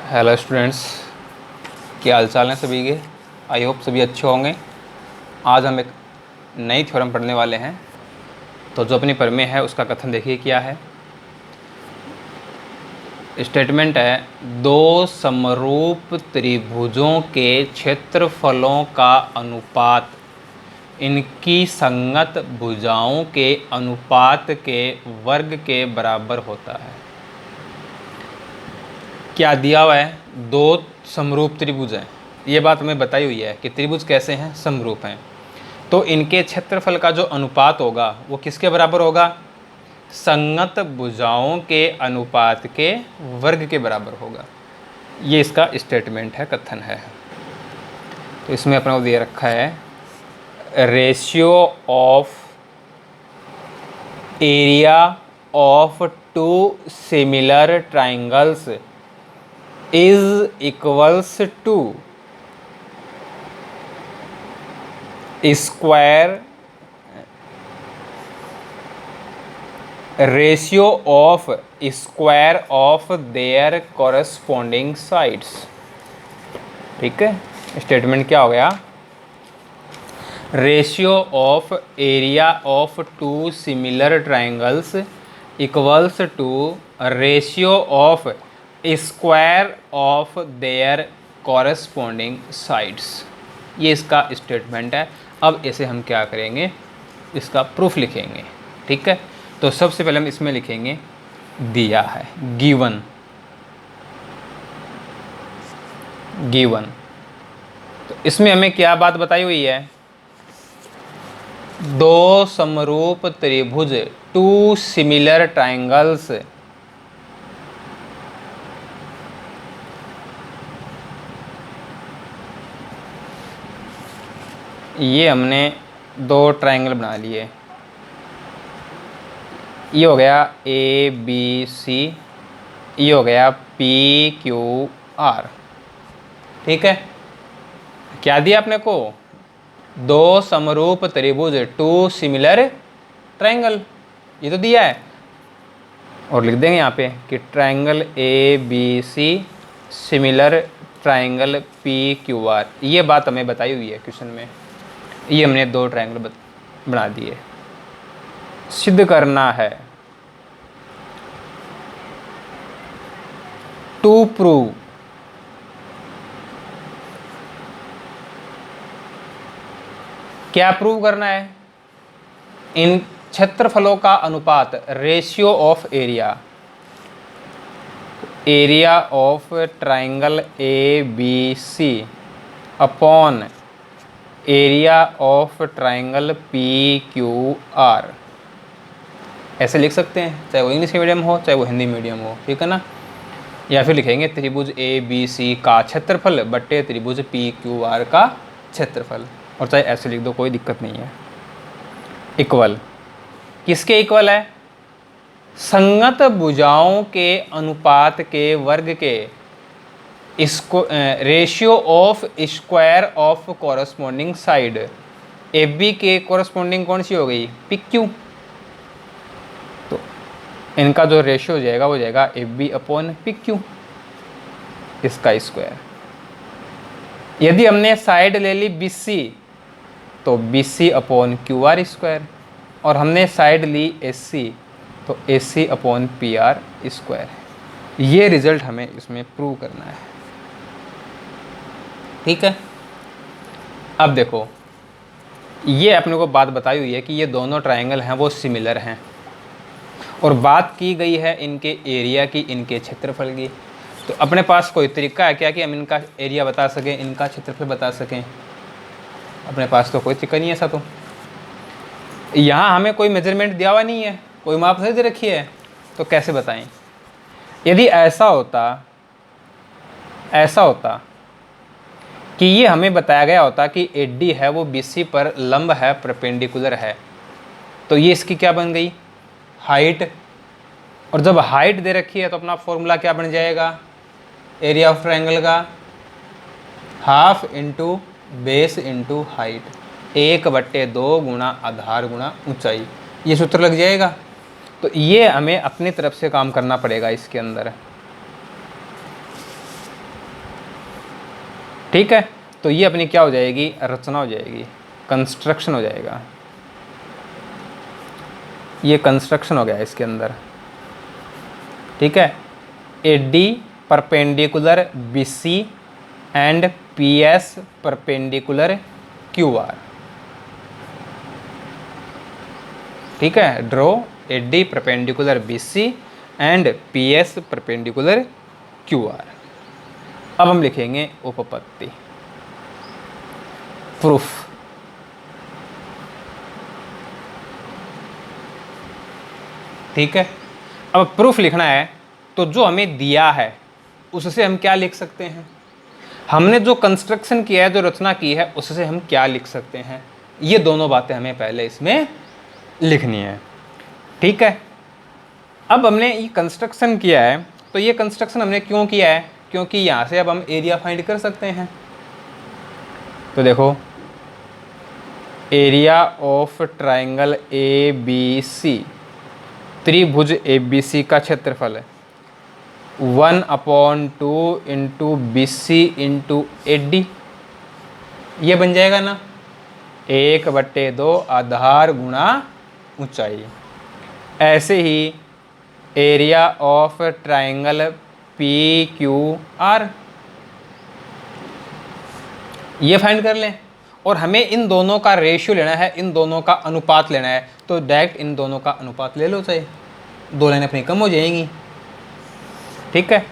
Hello students, क्या हाल चाल हैं सभी के। आई होप सभी अच्छे होंगे। आज हम एक नई थ्योरम पढ़ने वाले हैं। तो जो अपनी प्रमेय है उसका कथन देखिए क्या है। स्टेटमेंट है, दो समरूप त्रिभुजों के क्षेत्रफलों का अनुपात इनकी संगत भुजाओं के अनुपात के वर्ग के बराबर होता है। क्या दिया हुआ है? दो समरूप त्रिभुज हैं। ये बात हमें बताई हुई है कि त्रिभुज कैसे हैं, समरूप हैं। तो इनके क्षेत्रफल का जो अनुपात होगा वो किसके बराबर होगा? संगत भुजाओं के अनुपात के वर्ग के बराबर होगा। ये इसका स्टेटमेंट है, कथन है। तो इसमें अपना को दे रखा है, ratio of area of two similar triangles is equals to square ratio of square of their corresponding sides. ठीक है, स्टेटमेंट क्या हो गया? Ratio of area of two similar triangles equals to ratio of square of their corresponding sides. ये इसका statement है। अब इसे हम क्या करेंगे, इसका प्रूफ लिखेंगे। ठीक है, तो सबसे पहले हम इसमें लिखेंगे दिया है, गिवन। तो इसमें हमें क्या बात बताई हुई है? दो समरूप त्रिभुज, टू सिमिलर ट्राइंगल्स ये हमने दो ट्राइंगल बना लिए। ये हो गया ए बी सी, ये हो गया पी क्यू आर। ठीक है, क्या दिया आपने को? दो समरूप त्रिभुज, टू सिमिलर ट्राइंगल, ये तो दिया है। और लिख देंगे यहाँ पे कि triangle A B C similar triangle P Q R. ये बात हमें बताई हुई है क्वेश्चन में। ये हमने दो ट्राइंगल बना दिए। सिद्ध करना है, टू प्रूव क्या प्रूव करना है? इन क्षेत्रफलों का अनुपात, ratio of area, area of triangle A B C upon area of triangle P Q R. ऐसे लिख सकते हैं, चाहे वो इंग्लिश मीडियम हो चाहे वो हिंदी मीडियम हो। ठीक है ना। या फिर लिखेंगे त्रिभुज ए बी सी का क्षेत्रफल बट्टे त्रिभुज पी क्यू आर का क्षेत्रफल। और चाहे ऐसे लिख दो, कोई दिक्कत नहीं है। इक्वल किसके इक्वल है? संगत भुजाओं के अनुपात के वर्ग के, इसको ratio of square of corresponding side. A B के कॉरस्पॉन्डिंग कौन सी हो गई? P Q. तो इनका जो रेशियो हो जाएगा वो जाएगा A B upon P Q, इसका स्क्वायर। यदि हमने साइड ले ली बी सी तो B C upon Q R square, और हमने साइड ली एस सी तो S C upon P R square. ये रिजल्ट हमें इसमें प्रूव करना है। ठीक है, अब देखो, ये अपने को बात बताई हुई है कि ये दोनों ट्राइंगल हैं वो सिमिलर हैं, और बात की गई है इनके एरिया की, इनके क्षेत्रफल की। तो अपने पास कोई तरीका है क्या कि हम इनका एरिया बता सकें, इनका क्षेत्रफल बता सकें? अपने पास तो कोई तरीका नहीं है ऐसा। तो यहाँ हमें कोई मेजरमेंट दिया हुआ नहीं है, कोई माप नहीं दे रखी है, तो कैसे बताएं? यदि ऐसा होता कि ये हमें बताया गया होता कि एडी है वो बीसी पर लंब है, परपेंडिकुलर है, तो ये इसकी क्या बन गई? हाइट। और जब हाइट दे रखी है तो अपना फॉर्मूला क्या बन जाएगा एरिया ऑफ ट्रायंगल का? Half into base into height, 1/2 गुणा आधार गुणा ऊंचाई। ये सूत्र लग जाएगा। तो ये हमें अपनी तरफ से काम करना पड़ेगा इसके अंदर। ठीक है, तो ये अपनी क्या हो जाएगी, रचना हो जाएगी, कंस्ट्रक्शन हो जाएगा। ये कंस्ट्रक्शन हो गया इसके अंदर। ठीक है, AD perpendicular BC and PS perpendicular QR। ठीक है, draw AD perpendicular BC and PS perpendicular QR। अब हम लिखेंगे उपपत्ति, प्रूफ। ठीक है, अब प्रूफ लिखना है तो जो हमें दिया है उससे हम क्या लिख सकते हैं, हमने जो कंस्ट्रक्शन किया है, जो रचना की है, उससे हम क्या लिख सकते हैं, ये दोनों बातें हमें पहले इसमें लिखनी है। ठीक है, अब हमने ये कंस्ट्रक्शन किया है, तो ये कंस्ट्रक्शन हमने क्यों किया है, क्योंकि यहाँ से अब हम एरिया फाइंड कर सकते हैं। तो देखो, एरिया ऑफ ट्राइंगल ABC, त्रिभुज ABC का क्षेत्रफल है 1/2 इंटू BC इंटू AD, ये बन जाएगा ना 1/2 आधार गुणा ऊंचाई। ऐसे ही एरिया ऑफ ट्राइंगल PQR, ये फाइंड कर लें, और हमें इन दोनों का रेशियो लेना है, इन दोनों का अनुपात लेना है, तो डायरेक्ट इन दोनों का अनुपात ले लो, चाहे दो लाइनें अपनी कम हो जाएंगी। ठीक है,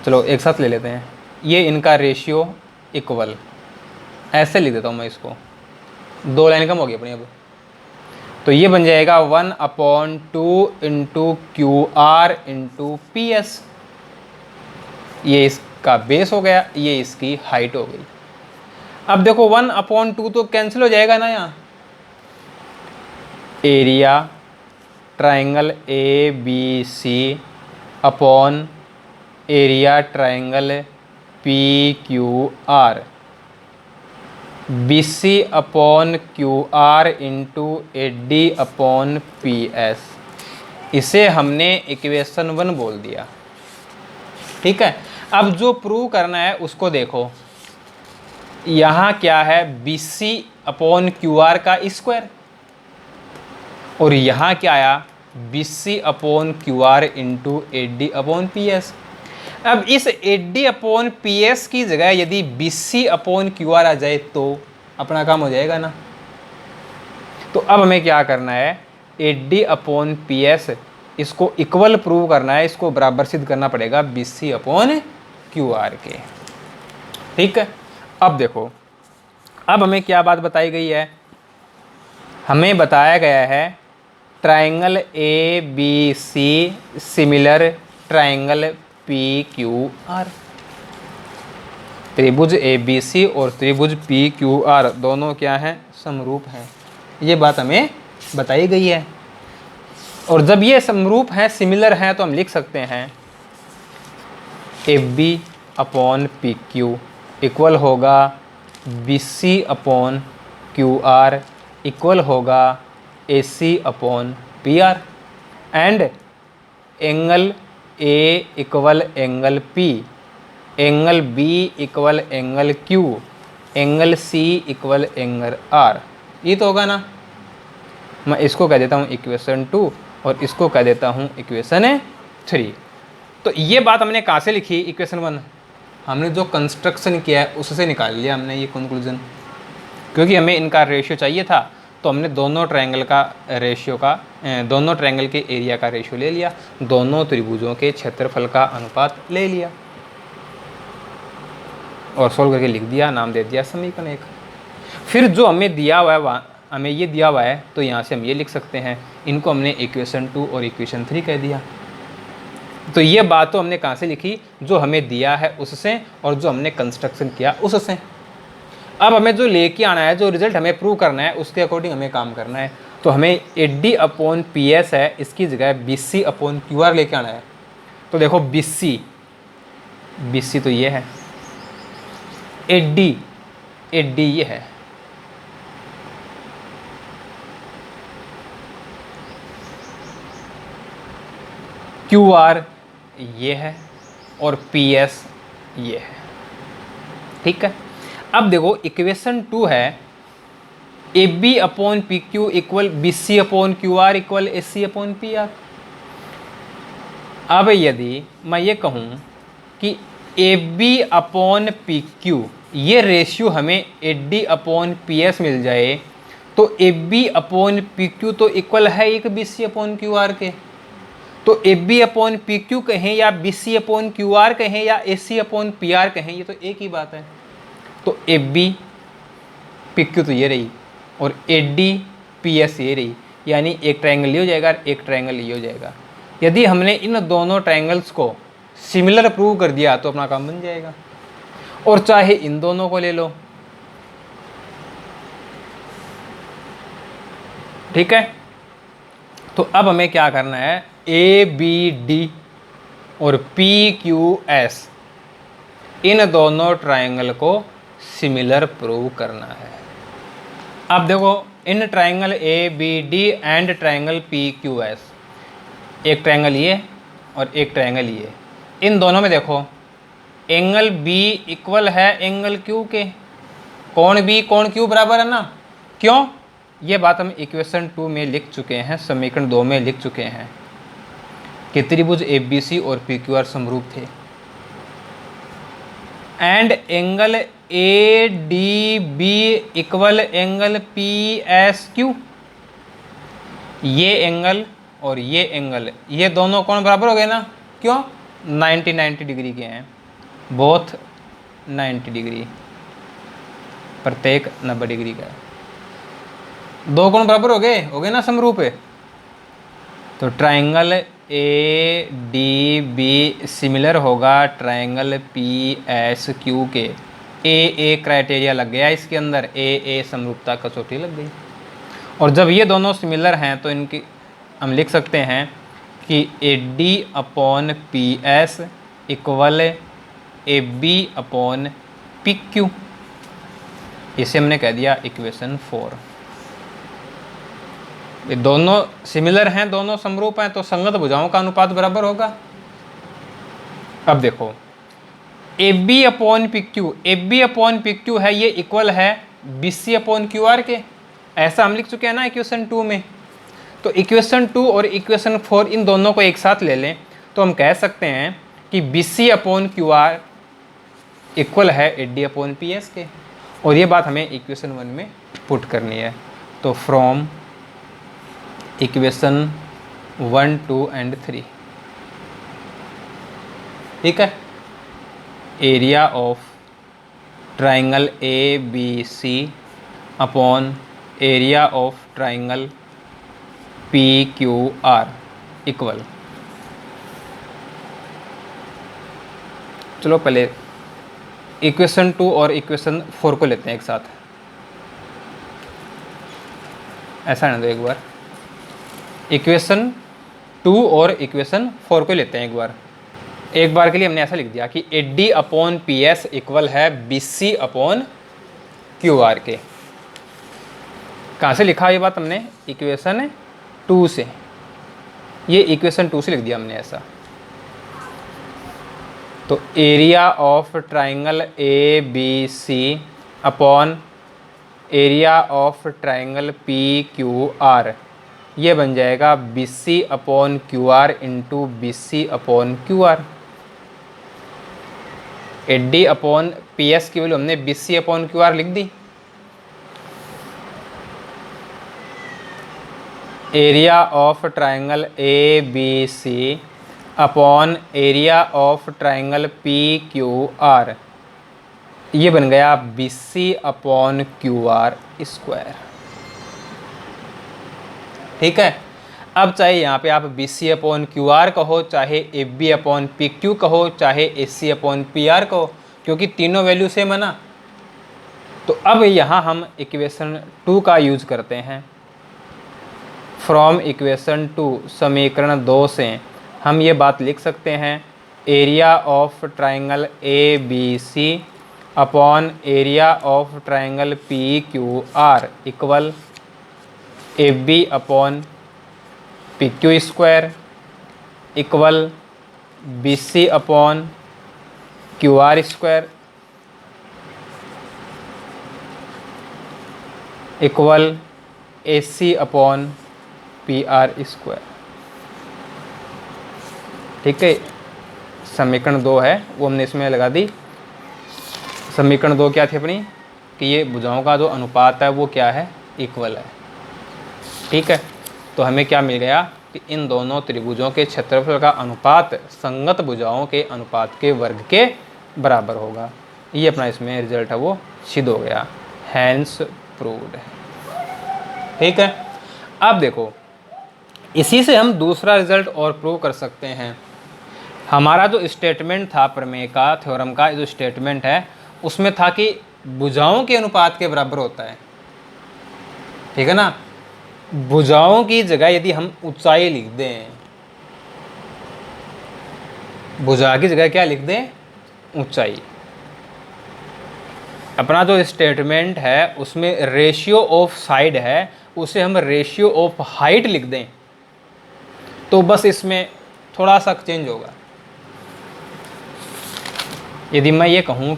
चलो एक साथ ले लेते हैं, ये इनका रेशियो इक्वल, ऐसे लिख देता हूँ मैं इसको, दो लाइन कम हो गई अपनी अब, तो ये बन जाएगा 1/2 इंटू QR इंटू PS। ये इसका बेस हो गया, ये इसकी हाइट हो गई। अब देखो 1/2 तो कैंसिल हो जाएगा ना यहाँ, area triangle ABC upon area triangle PQR, BC upon QR into AD upon PS। इसे हमने इक्वेशन 1 बोल दिया। ठीक है, अब जो प्रूव करना है उसको देखो, यहाँ क्या है, BC अपॉन QR का स्क्वायर, और यहाँ क्या आया, BC upon QR into AD upon PS। अब इस AD अपॉन PS की जगह यदि BC अपॉन QR आ जाए तो अपना काम हो जाएगा ना। तो अब हमें क्या करना है, AD अपॉन PS इसको इक्वल प्रूव करना है, इसको बराबर सिद्ध करना पड़ेगा BC अपॉन QR के। ठीक है, अब देखो, अब हमें क्या बात बताई गई है, हमें बताया गया है triangle ABC similar triangle PQR, त्रिभुज ABC और त्रिभुज PQR दोनों क्या हैं, समरूप हैं, ये बात हमें बताई गई है। और जब ये समरूप हैं, सिमिलर हैं, तो हम लिख सकते हैं AB अपॉन PQ इक्वल होगा BC अपॉन QR इक्वल होगा AC upon PR, and angle A equal angle P, angle B equal angle Q, angle C equal angle R। ये तो होगा ना। मैं इसको कह देता हूँ इक्वेशन 2 और इसको कह देता हूँ इक्वेशन 3। तो ये बात हमने कहाँ से लिखी, इक्वेशन 1 हमने जो कंस्ट्रक्शन किया है उससे निकाल लिया हमने ये कंक्लूजन, क्योंकि हमें इनका रेशियो चाहिए था, तो हमने दोनों ट्रायंगल का रेशियो का, दोनों ट्रायंगल के एरिया का रेशियो ले लिया, दोनों त्रिभुजों के क्षेत्रफल का अनुपात ले लिया और सोल्व करके लिख दिया, नाम दे दिया समीकरण 1। फिर जो हमें दिया हुआ है वहाँ हमें ये दिया हुआ है, तो यहाँ से हम ये लिख सकते हैं, इनको हमने इक्वेशन 2 और इक्वेशन 3 कह दिया। तो ये बात तो हमने कहाँ से लिखी, जो हमें दिया है उससे और जो हमने कंस्ट्रक्शन किया उससे। अब हमें जो लेके आना है, जो रिजल्ट हमें प्रूव करना है, उसके अकॉर्डिंग हमें काम करना है। तो हमें AD अपॉन PS है, इसकी जगह BC अपॉन QR लेके आना है। तो देखो BC तो ये है, AD ये है, QR ये है, और PS ये है। ठीक है। अब देखो इक्वेशन 2 है A B upon P Q equal B C upon Q R equal A C upon P R. अब यदि मैं ये कहूँ कि A B upon P Q ये रेशियो हमें A D upon P S मिल जाए, तो A B upon P Q तो इक्वल है एक B C upon Q R के। तो A B upon P Q कहें या B C upon Q are कहें या ए सी अपॉन पी आर कहें, ये तो एक ही बात है। तो ए बी पी क्यू तो ये रही और ए डी पी एस ये रही, यानी एक ट्रायंगल ये हो जाएगा और एक ट्रायंगल ये हो जाएगा। यदि हमने इन दोनों ट्रायंगल्स को सिमिलर प्रूव कर दिया तो अपना काम बन जाएगा। और चाहे इन दोनों को ले लो, ठीक है। तो अब हमें क्या करना है, ए बी डी और पी क्यू एस इन दोनों ट्रायंगल को सिमिलर प्रूव करना है। अब देखो इन triangle A B D and triangle P Q S, एक ट्रायंगल ये और एक ट्रायंगल ये, इन दोनों में देखो एंगल बी इक्वल है एंगल क्यू के। कोण बी कोण क्यू बराबर है ना, क्यों? ये बात हम इक्वेशन 2 में लिख चुके हैं, समीकरण 2 में लिख चुके हैं कि त्रिभुज ए बी सी और पी क्यू आर समरूप थे। And angle A D B equal angle P S Q. ये एंगल और ये एंगल, ये दोनों कोण बराबर हो गए ना, क्यों? 90 डिग्री के हैं, बोथ 90 डिग्री, प्रत्येक 90 डिग्री का है। दो कोण बराबर हो गए ना, समरूप है। तो triangle A D B similar होगा ट्रायंगल पी एस क्यू के। ए क्राइटेरिया लग गया इसके अंदर, ए समरूपता कसौटी लग गई। और जब ये दोनों सिमिलर हैं तो इनकी हम लिख सकते हैं कि A D upon P S equal A B upon P Q. इसे हमने कह दिया इक्वेशन 4। ये दोनों सिमिलर हैं, दोनों समरूप हैं, तो संगत भुजाओं का अनुपात बराबर होगा। अब देखो A B upon P Q, A B upon P Q है, ये इक्वल है B C upon Q R के। ऐसा हम लिख चुके हैं ना इक्वेशन 2 में। तो इक्वेशन 2 और इक्वेशन 4 इन दोनों को एक साथ ले लें तो हम कह सकते हैं कि B C upon Q R equal है A D upon P S के। और ये बात हमें इक्वेशन 1 में पुट करनी है। तो फ्रॉम इक्वेशन 1, 2 एंड 3, ठीक है, area of triangle A B C upon area of triangle P Q R equal, चलो पहले इक्वेशन 2 और इक्वेशन 4 को लेते हैं एक साथ। ऐसा ना दो, एक बार इक्वेशन 2 और इक्वेशन 4 को लेते हैं एक बार के लिए हमने ऐसा लिख दिया कि A D upon P S equal है B C upon Q R के। कहाँ से लिखा ये बात हमने? इक्वेशन 2 से। ये इक्वेशन 2 से लिख दिया हमने ऐसा। तो area of triangle A B C upon area of triangle P Q R, ये बन जाएगा B C upon Q R into B C upon Q R. A D upon P S की वैल्यू हमने B C upon Q R लिख दी। Area of triangle A B C upon area of triangle P Q R, ये बन गया B C upon Q R square. ठीक है। अब चाहे यहाँ पे आप B C upon Q R कहो, चाहे A B upon P Q कहो, चाहे A C upon P R कहो, क्योंकि तीनों वैल्यू सेम है ना। तो अब यहाँ हम इक्वेशन 2 का यूज करते हैं। फ्रॉम इक्वेशन 2 समीकरण 2 से हम ये बात लिख सकते हैं, area of triangle A B C upon area of triangle P Q R equal A B upon P Q square equal B C upon Q R square. Equal AC upon PR square. ठीक है, समीकरण 2 है वो हमने इसमें लगा दी। समीकरण 2 क्या थी अपनी, कि ये भुजाओं का जो अनुपात है वो क्या है, इक्वल है। ठीक है, तो हमें क्या मिल गया कि इन दोनों त्रिभुजों के क्षेत्रफल का अनुपात संगत भुजाओं के अनुपात के वर्ग के बराबर होगा। ये अपना इसमें रिजल्ट है वो सिद्ध हो गया, हैंस प्रूव्ड। ठीक है, अब देखो इसी से हम दूसरा रिजल्ट और प्रूव कर सकते हैं। हमारा जो स्टेटमेंट था प्रमेय का, थ्योरम का जो स्टेटमेंट है, उसमें था कि भुजाओं के अनुपात के बराबर होता है। ठीक है ना, भुजाओं की जगह यदि हम ऊंचाई लिख दें, भुजा की जगह क्या लिख दें, ऊंचाई। अपना जो स्टेटमेंट है उसमें रेशियो ऑफ साइड है, उसे हम रेशियो ऑफ हाइट लिख दें, तो बस इसमें थोड़ा सा चेंज होगा। यदि मैं ये कहूं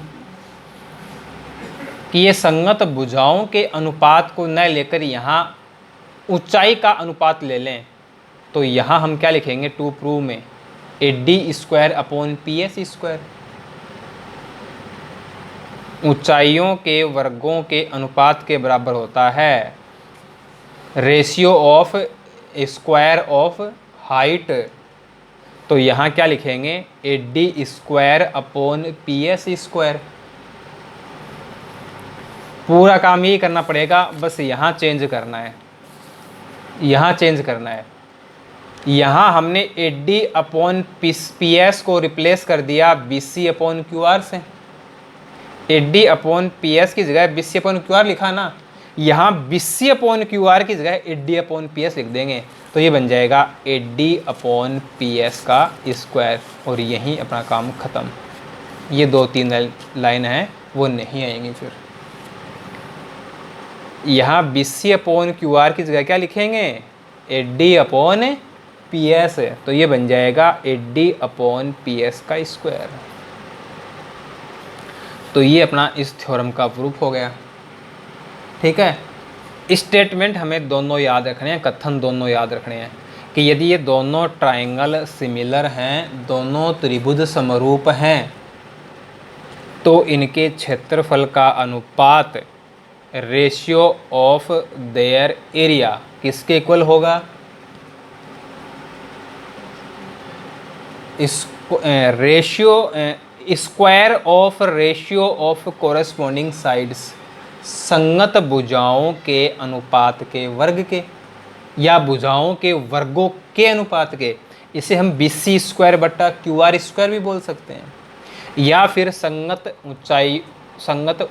कि ये संगत भुजाओं के अनुपात को न लेकर यहाँ ऊंचाई का अनुपात ले लें, तो यहाँ हम क्या लिखेंगे टू प्रूव में, AD square upon PS square. ऊंचाइयों के वर्गों के अनुपात के बराबर होता है ratio of square of height. तो यहाँ क्या लिखेंगे, AD square upon PS square. पूरा काम यही करना पड़ेगा, बस यहाँ चेंज करना है, यहाँ चेंज करना है। यहाँ हमने AD अपॉन PS को रिप्लेस कर दिया BC अपॉन QR से। AD अपॉन PS की जगह BC अपॉन QR लिखा ना, यहाँ BC अपॉन QR की जगह AD अपॉन PS लिख देंगे, तो ये बन जाएगा AD अपॉन PS का स्क्वायर, और यहीं अपना काम ख़त्म। ये 2-3 लाइन हैं वो नहीं आएंगी। फिर यहाँ BC अपॉन QR की जगह क्या लिखेंगे, AD अपॉन PS, तो ये बन जाएगा AD अपॉन PS का स्क्वायर। तो ये अपना इस थ्योरम का प्रूफ हो गया। ठीक है, स्टेटमेंट हमें दोनों याद रखने हैं, कथन दोनों याद रखने हैं कि यदि ये दोनों ट्राइंगल सिमिलर हैं, दोनों त्रिभुज समरूप हैं, तो इनके क्षेत्रफल का अनुपात रेशियो ऑफ देयर एरिया किसके इक्वल होगा, ratio square of ratio of corresponding sides, संगत भुजाओं के अनुपात के वर्ग के, या भुजाओं के वर्गों के अनुपात के। इसे हम BC स्क्वायर बट्टा QR स्क्वायर भी बोल सकते हैं, या फिर संगत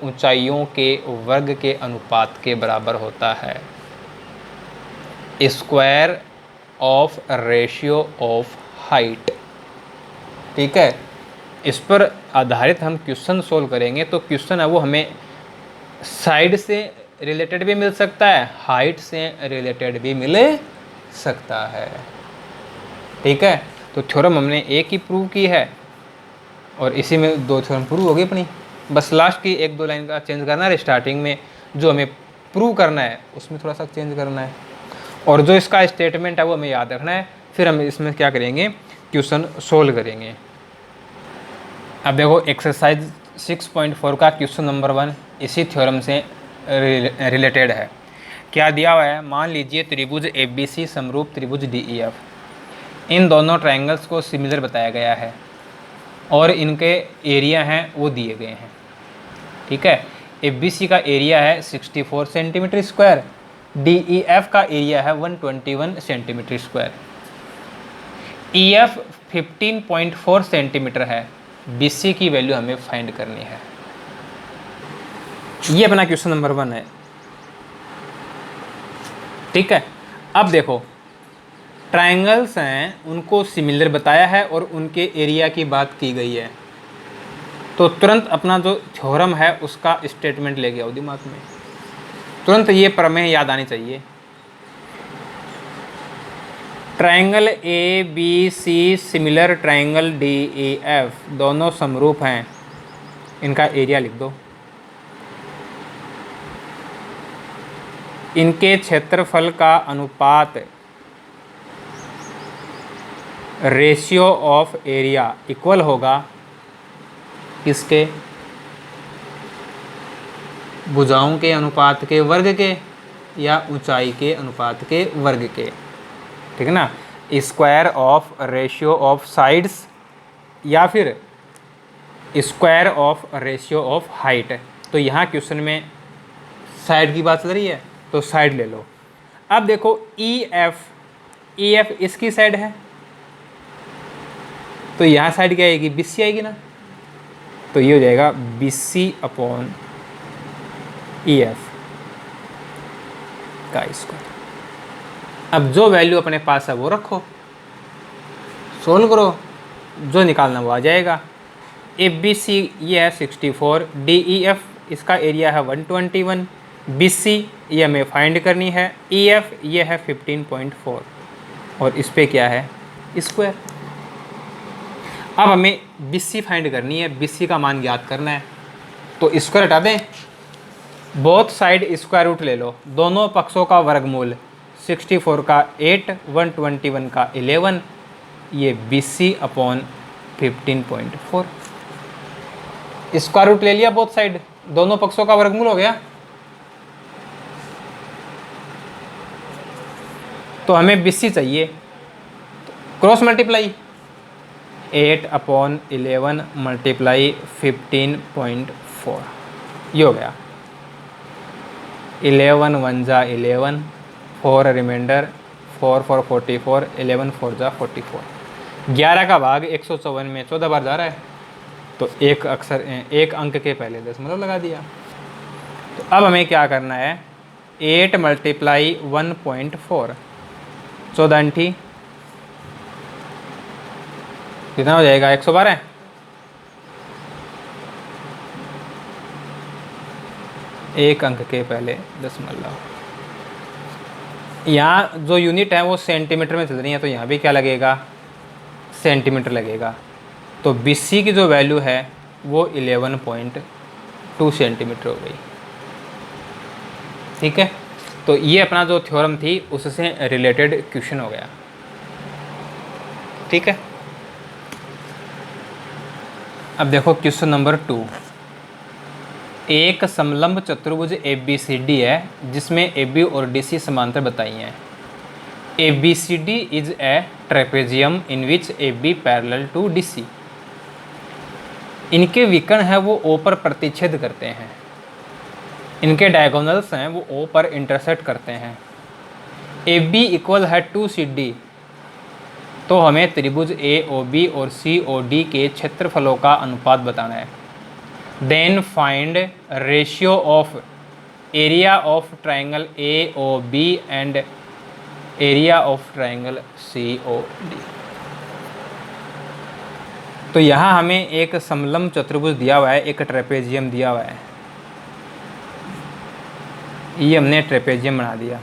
ऊंचाइयों के वर्ग के अनुपात के बराबर होता है square of ratio of height. ठीक है, इस पर आधारित हम क्वेश्चन सोल्व करेंगे। तो क्वेश्चन है वो हमें साइड से रिलेटेड भी मिल सकता है, हाइट से रिलेटेड भी मिल सकता है। ठीक है, तो थ्योरम हमने एक ही प्रूव की है, और इसी में 2 थ्योरम प्रूव हो गई अपनी। बस लास्ट की 1-2 लाइन का चेंज करना है, स्टार्टिंग में जो हमें प्रूव करना है उसमें थोड़ा सा चेंज करना है, और जो इसका स्टेटमेंट है वो हमें याद रखना है। फिर हम इसमें क्या करेंगे, क्वेश्चन सोल्व करेंगे। अब देखो एक्सरसाइज 6.4 का क्वेश्चन नंबर 1 इसी थ्योरम से रिलेटेड है। क्या दिया हुआ है, मान लीजिए त्रिभुज ABC समरूप त्रिभुज DEF, इन दोनों ट्रायंगल्स को सिमिलर बताया गया है, और इनके एरिया हैं वो दिए गए हैं। ठीक है, ABC का एरिया है 64 सेंटीमीटर स्क्वायर, DEF का एरिया है 121 सेंटीमीटर स्क्वायर, EF 15.4 सेंटीमीटर है, BC की वैल्यू हमें फाइंड करनी है। ये अपना क्वेश्चन नंबर 1 है। ठीक है, अब देखो ट्रायंगल्स हैं उनको सिमिलर बताया है और उनके एरिया की बात की गई है, तो तुरंत अपना जो थ्योरम है उसका स्टेटमेंट लेके आओ दिमाग में, तुरंत ये प्रमेय याद आनी चाहिए। Triangle ABC similar triangle DEF दोनों समरूप हैं, इनका एरिया लिख दो। इनके क्षेत्रफल का अनुपात रेशियो ऑफ एरिया इक्वल होगा किसके, भुजाओं के अनुपात के वर्ग के या ऊंचाई के अनुपात के वर्ग के, ठीक है ना। Square of ratio of sides या फिर square of ratio of height. तो यहाँ क्वेश्चन में साइड की बात चल रही है तो साइड ले लो। अब देखो ई एफ इसकी साइड है तो यहाँ साइड क्या आएगी, BC आएगी ना। तो ये हो जाएगा BC अपॉन EF का स्क्वायर। अब जो वैल्यू अपने पास है वो रखो, सोल्व करो, जो निकालना वो आ जाएगा। ABC ये है 64, DEF इसका एरिया है 121, BC ये हमें फाइंड करनी है, EF ये है 15.4 और इस पे क्या है स्क्वायर। अब हमें BC फाइंड करनी है, BC का मान ज्ञात करना है। तो स्क्वायर हटा दें, बोथ साइड स्क्वायर रूट ले लो, दोनों पक्षों का वर्गमूल, 64 का 8, 121 का 11, ये BC अपॉन 15.4। स्क्वायर रूट ले लिया बोथ साइड, दोनों पक्षों का वर्गमूल हो गया। तो हमें BC चाहिए, क्रॉस मल्टीप्लाई 8 अपॉन 11 मल्टीप्लाई 15.4, ये हो गया 11 1 जा 11, 4 रिमाइंडर, 4 4 44, 11 4 जा 44। 11 का भाग 154 में 14 बार जा रहा है तो एक अंक के पहले दशमलव लगा दिया। तो अब हमें क्या करना है, 8 मल्टीप्लाई 1.4, 14 अंठी कितना हो जाएगा 112। एक अंक के पहले दशमलव। यहाँ जो यूनिट है वो सेंटीमीटर में चल रही है तो यहाँ भी क्या लगेगा सेंटीमीटर लगेगा। तो BC की जो वैल्यू है वो 11.2 सेंटीमीटर हो गई, ठीक है। तो ये अपना जो थ्योरम थी उससे रिलेटेड क्वेश्चन हो गया, ठीक है। अब देखो क्वेश्चन नंबर 2। एक समलंब चतुर्भुज ABCD है जिसमें AB और DC समांतर बताई हैं। ABCD is a trapezium in which AB parallel to DC। इनके विकर्ण है वो O पर प्रतिच्छेद करते हैं, इनके डायगोनल्स हैं वो O पर इंटरसेक्ट करते हैं। AB इक्वल है 2CD। तो हमें त्रिभुज AOB और COD के क्षेत्रफलों का अनुपात बताना है। Then find ratio of area of triangle AOB and area of triangle COD। तो यहाँ हमें एक समलंब चतुर्भुज दिया हुआ है, एक ट्रेपेजियम दिया हुआ है, ये हमने ट्रेपेजियम बना दिया।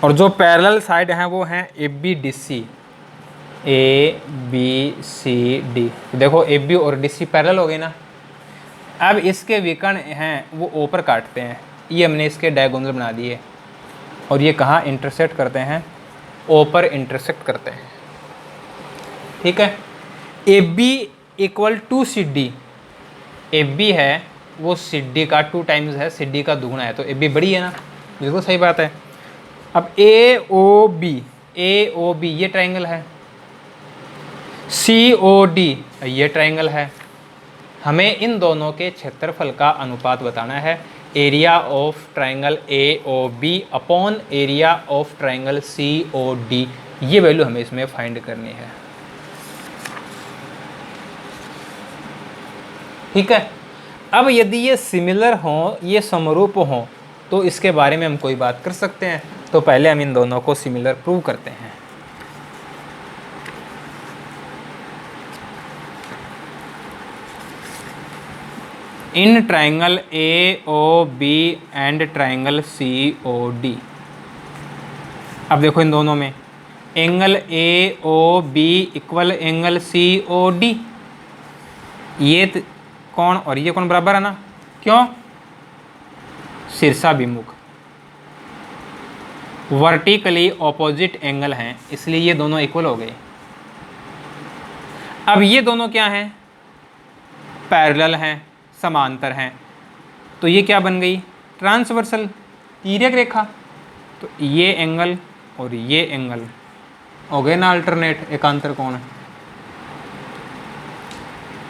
और जो पैरेलल साइड हैं वो हैं ABDC, ABCD। देखो AB और DC पैरेलल हो गए ना। अब इसके विकर्ण हैं वो O पर काटते हैं, ये हमने इसके डायगोनल बना दिए और ये कहाँ इंटरसेक्ट करते हैं, O पर इंटरसेक्ट करते हैं, ठीक है। AB equal two CD, AB है वो CD का 2 टाइम्स है, CD का दुगुना है, तो AB बड़ी है ना, बिल्कुल सही बात है। अब AOB ये ट्राइंगल है, COD ये ट्राइंगल है। हमें इन दोनों के क्षेत्रफल का अनुपात बताना है। Area of triangle AOB upon area of triangle COD, ये वैल्यू हमें इसमें फाइंड करनी है, ठीक है। अब यदि ये सिमिलर हों, ये समरूप हों, तो इसके बारे में हम कोई बात कर सकते हैं। तो पहले हम इन दोनों को सिमिलर प्रूव करते हैं। In triangle AOB and triangle COD। अब देखो इन दोनों में angle AOB equal angle COD, ये कौन और ये कौन बराबर है ना, क्यों, शीर्षाभिमुख। वर्टिकली ऑपोजिट एंगल हैं, इसलिए ये दोनों इक्वल हो गए। अब ये दोनों क्या हैं, पैरेलल हैं, समांतर हैं, तो ये क्या बन गई, ट्रांसवर्सल, तिर्यक रेखा। तो ये एंगल और ये एंगल हो गए ना अल्टरनेट, एकांतर कोण।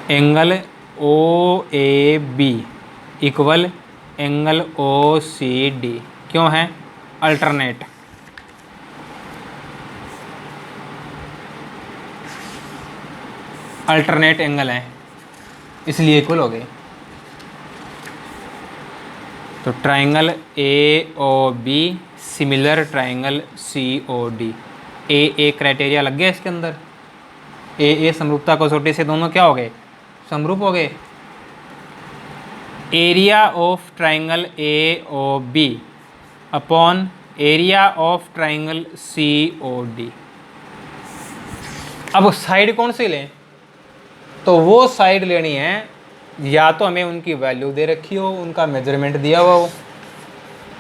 Angle O A B equal angle O C D क्यों है, अल्टरनेट। अल्टरनेट एंगल है, इसलिए इक्वल हो गए। तो triangle A O B similar triangle C O D, A criteria लग गया इसके अंदर। ए समरूपता कसौटी से दोनों क्या हो गए, समरूप हो गए। Area of triangle A O B upon area of triangle C O D. अब साइड कौन सी लें, तो वो साइड लेनी है या तो हमें उनकी वैल्यू दे रखी हो, उनका मेजरमेंट दिया हुआ हो,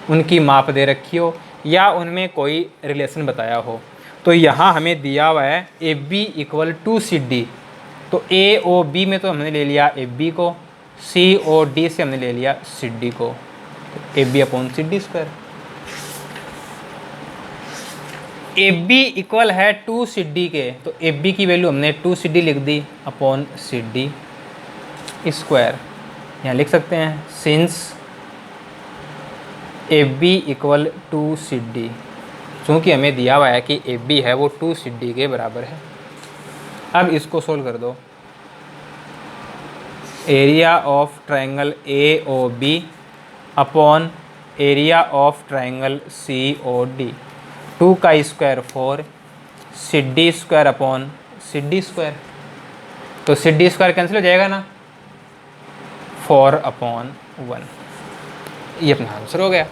उनकी माप दे रखी हो, या उनमें कोई रिलेशन बताया हो। तो यहाँ हमें दिया हुआ है A B equal two C D, तो ए ओ बी में तो हमने ले लिया ए बी को, सी ओ डी से हमने ले लिया सी डी को, तो A B upon C D square. A B equal है टू सी डी के, तो ए बी की वैल्यू हमने टू सी डी लिख दी अपॉन सी डी स्क्वायर। यहाँ लिख सकते हैं since A B equal two C D, चूँकि हमें दिया हुआ है कि ए बी है वो टू सी डी के बराबर है। अब इसको सोल्व कर दो। Area of triangle A O B upon area of triangle C O D, 2 का square 4, C D square upon C D square, तो सी डी स्क्वायर कैंसिल हो जाएगा ना, 4/1। ये अपना आंसर हो गया।